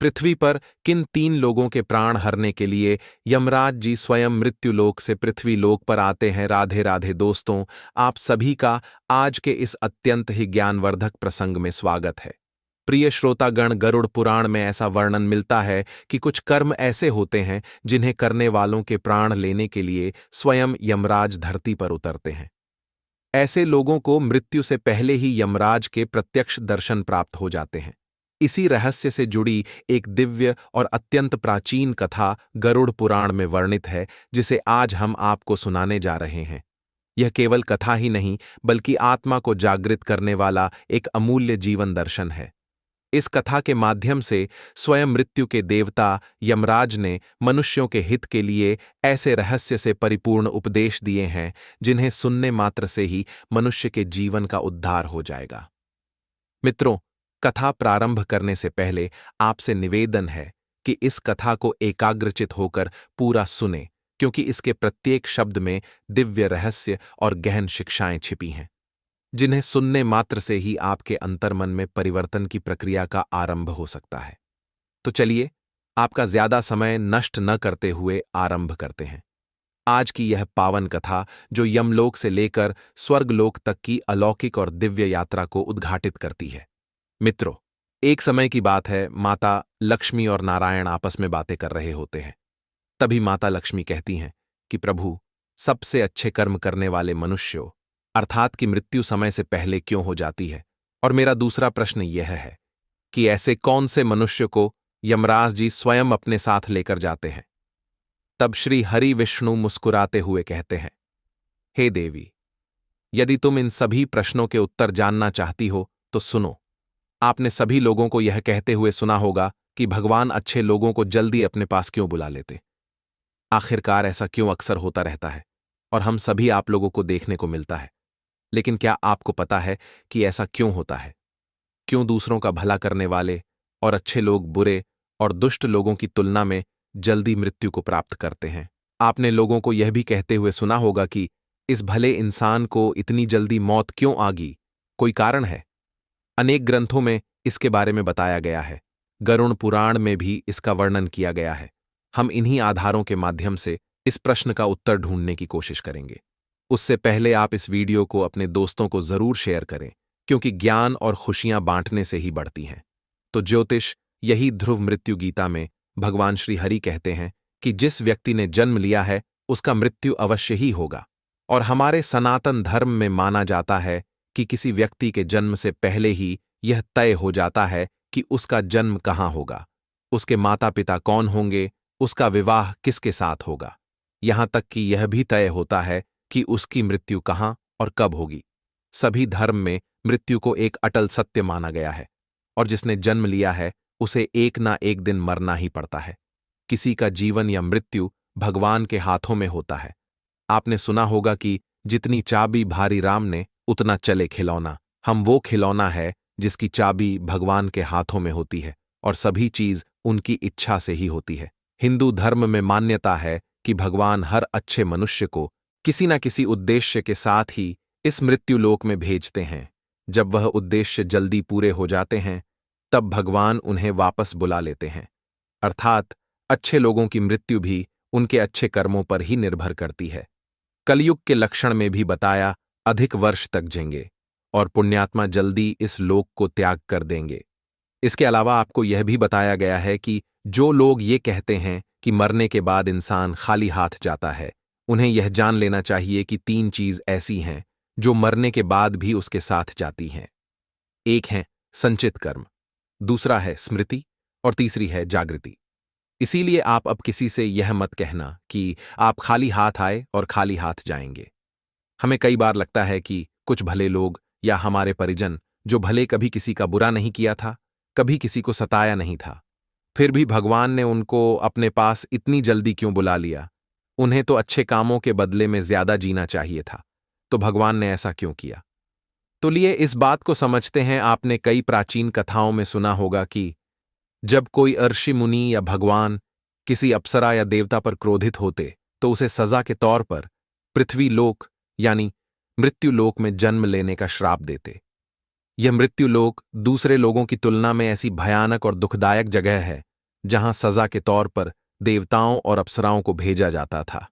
पृथ्वी पर किन 3 लोगों के प्राण हरने के लिए यमराज जी स्वयं मृत्युलोक से पृथ्वी लोक पर आते हैं। राधे राधे दोस्तों, आप सभी का आज के इस अत्यंत ही ज्ञानवर्धक प्रसंग में स्वागत है। प्रिय श्रोतागण, गरुड़ पुराण में ऐसा वर्णन मिलता है कि कुछ कर्म ऐसे होते हैं जिन्हें करने वालों के प्राण लेने के लिए स्वयं यमराज धरती पर उतरते हैं। ऐसे लोगों को मृत्यु से पहले ही यमराज के प्रत्यक्ष दर्शन प्राप्त हो जाते हैं। इसी रहस्य से जुड़ी एक दिव्य और अत्यंत प्राचीन कथा गरुड़ पुराण में वर्णित है, जिसे आज हम आपको सुनाने जा रहे हैं। यह केवल कथा ही नहीं, बल्कि आत्मा को जागृत करने वाला एक अमूल्य जीवन दर्शन है। इस कथा के माध्यम से स्वयं मृत्यु के देवता यमराज ने मनुष्यों के हित के लिए ऐसे रहस्य से परिपूर्ण उपदेश दिए हैं, जिन्हें सुनने मात्र से ही मनुष्य के जीवन का उद्धार हो जाएगा। मित्रों, कथा प्रारंभ करने से पहले आपसे निवेदन है कि इस कथा को एकाग्रचित होकर पूरा सुने, क्योंकि इसके प्रत्येक शब्द में दिव्य रहस्य और गहन शिक्षाएं छिपी हैं, जिन्हें सुनने मात्र से ही आपके अंतर्मन में परिवर्तन की प्रक्रिया का आरंभ हो सकता है। तो चलिए, आपका ज्यादा समय नष्ट न करते हुए आरंभ करते हैं आज की यह पावन कथा, जो यमलोक से लेकर स्वर्गलोक तक की अलौकिक और दिव्य यात्रा को उद्घाटित करती है। मित्रों, एक समय की बात है, माता लक्ष्मी और नारायण आपस में बातें कर रहे होते हैं। तभी माता लक्ष्मी कहती हैं कि प्रभु, सबसे अच्छे कर्म करने वाले मनुष्यों अर्थात कि मृत्यु समय से पहले क्यों हो जाती है? और मेरा दूसरा प्रश्न यह है कि ऐसे कौन से मनुष्य को यमराज जी स्वयं अपने साथ लेकर जाते हैं? तब श्री हरि विष्णु मुस्कुराते हुए कहते हैं, हे देवी, यदि तुम इन सभी प्रश्नों के उत्तर जानना चाहती हो तो सुनो। आपने सभी लोगों को यह कहते हुए सुना होगा कि भगवान अच्छे लोगों को जल्दी अपने पास क्यों बुला लेते। आखिरकार ऐसा क्यों अक्सर होता रहता है और हम सभी आप लोगों को देखने को मिलता है। लेकिन क्या आपको पता है कि ऐसा क्यों होता है? क्यों दूसरों का भला करने वाले और अच्छे लोग बुरे और दुष्ट लोगों की तुलना में जल्दी मृत्यु को प्राप्त करते हैं? आपने लोगों को यह भी कहते हुए सुना होगा कि इस भले इंसान को इतनी जल्दी मौत क्यों आ गई? कोई कारण है? अनेक ग्रंथों में इसके बारे में बताया गया है। गरुड़ पुराण में भी इसका वर्णन किया गया है। हम इन्हीं आधारों के माध्यम से इस प्रश्न का उत्तर ढूंढने की कोशिश करेंगे। उससे पहले आप इस वीडियो को अपने दोस्तों को जरूर शेयर करें, क्योंकि ज्ञान और खुशियां बांटने से ही बढ़ती हैं। तो ज्योतिष, यही ध्रुव मृत्यु गीता में भगवान श्री हरि कहते हैं कि जिस व्यक्ति ने जन्म लिया है उसका मृत्यु अवश्य ही होगा। और हमारे सनातन धर्म में माना जाता है कि किसी व्यक्ति के जन्म से पहले ही यह तय हो जाता है कि उसका जन्म कहाँ होगा, उसके माता पिता कौन होंगे, उसका विवाह किसके साथ होगा। यहां तक कि यह भी तय होता है कि उसकी मृत्यु कहाँ और कब होगी। सभी धर्म में मृत्यु को एक अटल सत्य माना गया है, और जिसने जन्म लिया है उसे एक ना एक दिन मरना ही पड़ता है। किसी का जीवन या मृत्यु भगवान के हाथों में होता है। आपने सुना होगा कि जितनी चाबी भारी राम ने उतना चले खिलौना। हम वो खिलौना है जिसकी चाबी भगवान के हाथों में होती है, और सभी चीज उनकी इच्छा से ही होती है। हिंदू धर्म में मान्यता है कि भगवान हर अच्छे मनुष्य को किसी न किसी उद्देश्य के साथ ही इस मृत्युलोक में भेजते हैं। जब वह उद्देश्य जल्दी पूरे हो जाते हैं, तब भगवान उन्हें वापस बुला लेते हैं। अर्थात अच्छे लोगों की मृत्यु भी उनके अच्छे कर्मों पर ही निर्भर करती है। कलयुग के लक्षण में भी बताया, अधिक वर्ष तक जिएंगे और पुण्यात्मा जल्दी इस लोक को त्याग कर देंगे। इसके अलावा आपको यह भी बताया गया है कि जो लोग ये कहते हैं कि मरने के बाद इंसान खाली हाथ जाता है, उन्हें यह जान लेना चाहिए कि 3 चीज ऐसी हैं जो मरने के बाद भी उसके साथ जाती हैं। एक है संचित कर्म, दूसरा है स्मृति, और तीसरी है जागृति। इसीलिए आप अब किसी से यह मत कहना कि आप खाली हाथ आए और खाली हाथ जाएंगे। हमें कई बार लगता है कि कुछ भले लोग या हमारे परिजन, जो भले कभी किसी का बुरा नहीं किया था, कभी किसी को सताया नहीं था, फिर भी भगवान ने उनको अपने पास इतनी जल्दी क्यों बुला लिया? उन्हें तो अच्छे कामों के बदले में ज्यादा जीना चाहिए था, तो भगवान ने ऐसा क्यों किया? तो लिए इस बात को समझते हैं। आपने कई प्राचीन कथाओं में सुना होगा कि जब कोई ऋषि मुनि या भगवान किसी अप्सरा या देवता पर क्रोधित होते, तो उसे सजा के तौर पर पृथ्वी लोक यानी मृत्युलोक में जन्म लेने का श्राप देते। यह मृत्युलोक दूसरे लोगों की तुलना में ऐसी भयानक और दुखदायक जगह है जहां सजा के तौर पर देवताओं और अप्सराओं को भेजा जाता था,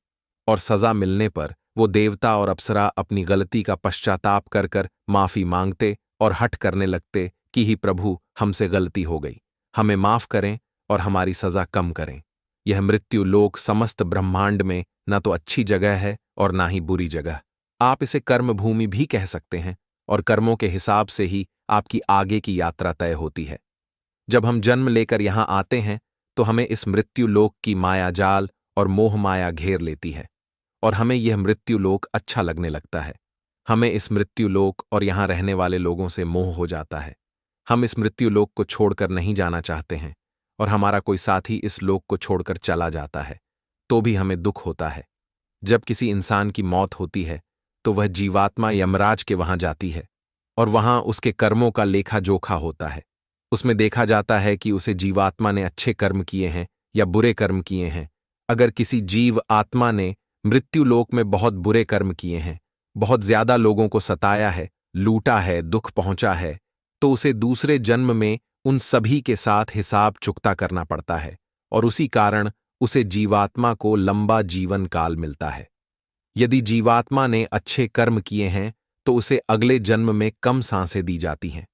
और सजा मिलने पर वो देवता और अप्सरा अपनी गलती का पश्चाताप कर कर माफी मांगते और हठ करने लगते कि ही प्रभु, हमसे गलती हो गई, हमें माफ करें और हमारी सजा कम करें। यह मृत्यु लोक समस्त ब्रह्मांड में न तो अच्छी जगह है और ना ही बुरी जगह। आप इसे कर्म भूमि भी कह सकते हैं, और कर्मों के हिसाब से ही आपकी आगे की यात्रा तय होती है। जब हम जन्म लेकर यहां आते हैं तो हमें इस मृत्यु लोक की माया जाल और मोह माया घेर लेती है, और हमें यह मृत्यु लोक अच्छा लगने लगता है। हमें इस मृत्यु लोक और यहां रहने वाले लोगों से मोह हो जाता है। हम इस मृत्यु लोक को छोड़कर नहीं जाना चाहते हैं, और हमारा कोई साथी इस लोक को छोड़कर चला जाता है तो भी हमें दुख होता है। जब किसी इंसान की मौत होती है तो वह जीवात्मा यमराज के वहां जाती है, और वहां उसके कर्मों का लेखा जोखा होता है। उसमें देखा जाता है कि उसे जीवात्मा ने अच्छे कर्म किए हैं या बुरे कर्म किए हैं। अगर किसी जीव आत्मा ने मृत्यु लोक में बहुत बुरे कर्म किए हैं, बहुत ज्यादा लोगों को सताया है, लूटा है, दुख पहुंचा है, तो उसे दूसरे जन्म में उन सभी के साथ हिसाब चुकता करना पड़ता है, और उसी कारण उसे जीवात्मा को लंबा जीवन काल मिलता है। यदि जीवात्मा ने अच्छे कर्म किए हैं तो उसे अगले जन्म में कम सांसें दी जाती हैं।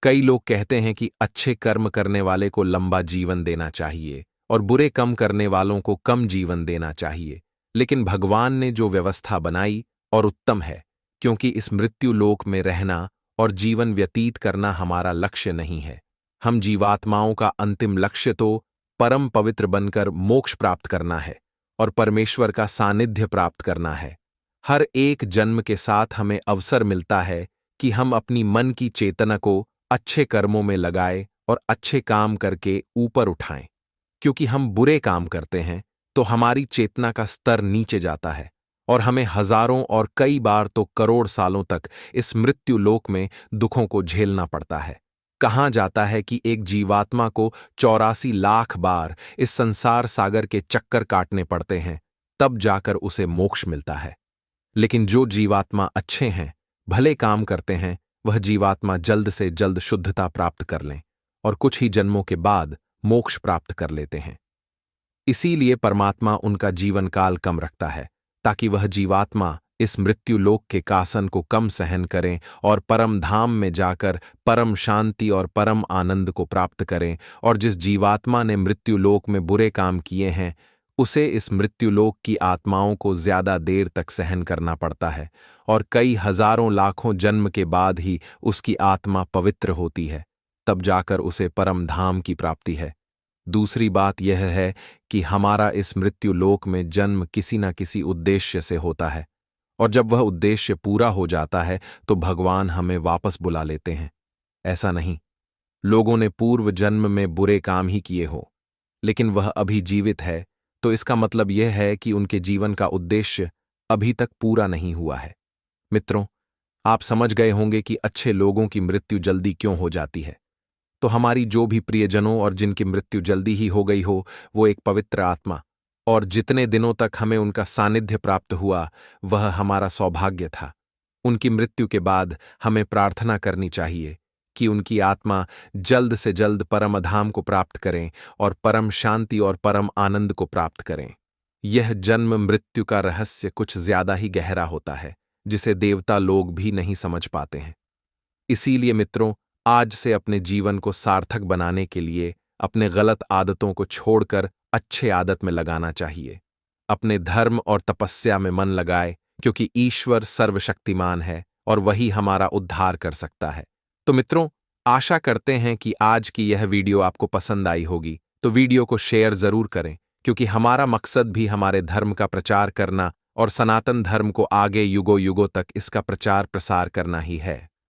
कई लोग कहते हैं कि अच्छे कर्म करने वाले को लंबा जीवन देना चाहिए और बुरे कम करने वालों को कम जीवन देना चाहिए, लेकिन भगवान ने जो व्यवस्था बनाई और उत्तम है, क्योंकि इस मृत्यु लोक में रहना और जीवन व्यतीत करना हमारा लक्ष्य नहीं है। हम जीवात्माओं का अंतिम लक्ष्य तो परम पवित्र बनकर मोक्ष प्राप्त करना है और परमेश्वर का सानिध्य प्राप्त करना है। हर एक जन्म के साथ हमें अवसर मिलता है कि हम अपनी मन की चेतना को अच्छे कर्मों में लगाए और अच्छे काम करके ऊपर उठाएं। क्योंकि हम बुरे काम करते हैं तो हमारी चेतना का स्तर नीचे जाता है, और हमें हजारों और कई बार तो करोड़ सालों तक इस मृत्यु लोक में दुखों को झेलना पड़ता है। कहा जाता है कि एक जीवात्मा को 84 लाख बार इस संसार सागर के चक्कर काटने पड़ते हैं, तब जाकर उसे मोक्ष मिलता है। लेकिन जो जीवात्मा अच्छे हैं, भले काम करते हैं, वह जीवात्मा जल्द से जल्द शुद्धता प्राप्त कर लें और कुछ ही जन्मों के बाद मोक्ष प्राप्त कर लेते हैं। इसीलिए परमात्मा उनका जीवन काल कम रखता है, ताकि वह जीवात्मा इस मृत्यु लोक के कासन को कम सहन करें और परम धाम में जाकर परम शांति और परम आनंद को प्राप्त करें। और जिस जीवात्मा ने मृत्यु लोक में बुरे काम किए हैं, उसे इस मृत्युलोक की आत्माओं को ज्यादा देर तक सहन करना पड़ता है, और कई हजारों लाखों जन्म के बाद ही उसकी आत्मा पवित्र होती है, तब जाकर उसे परम धाम की प्राप्ति है। दूसरी बात यह है कि हमारा इस मृत्युलोक में जन्म किसी न किसी उद्देश्य से होता है, और जब वह उद्देश्य पूरा हो जाता है तो भगवान हमें वापस बुला लेते हैं। ऐसा नहीं, लोगों ने पूर्व जन्म में बुरे काम ही किए हो, लेकिन वह अभी जीवित है, तो इसका मतलब यह है कि उनके जीवन का उद्देश्य अभी तक पूरा नहीं हुआ है। मित्रों, आप समझ गए होंगे कि अच्छे लोगों की मृत्यु जल्दी क्यों हो जाती है। तो हमारी जो भी प्रियजनों और जिनकी मृत्यु जल्दी ही हो गई हो, वो एक पवित्र आत्मा, और जितने दिनों तक हमें उनका सानिध्य प्राप्त हुआ वह हमारा सौभाग्य था। उनकी मृत्यु के बाद हमें प्रार्थना करनी चाहिए कि उनकी आत्मा जल्द से जल्द परम धाम को प्राप्त करें और परम शांति और परम आनंद को प्राप्त करें। यह जन्म मृत्यु का रहस्य कुछ ज्यादा ही गहरा होता है, जिसे देवता लोग भी नहीं समझ पाते हैं। इसीलिए मित्रों, आज से अपने जीवन को सार्थक बनाने के लिए अपने गलत आदतों को छोड़कर अच्छे आदत में लगाना चाहिए। अपने धर्म और तपस्या में मन लगाए, क्योंकि ईश्वर सर्वशक्तिमान है और वही हमारा उद्धार कर सकता है। तो मित्रों, आशा करते हैं कि आज की यह वीडियो आपको पसंद आई होगी, तो वीडियो को शेयर जरूर करें, क्योंकि हमारा मकसद भी हमारे धर्म का प्रचार करना और सनातन धर्म को आगे युगों युगों तक इसका प्रचार प्रसार करना ही है।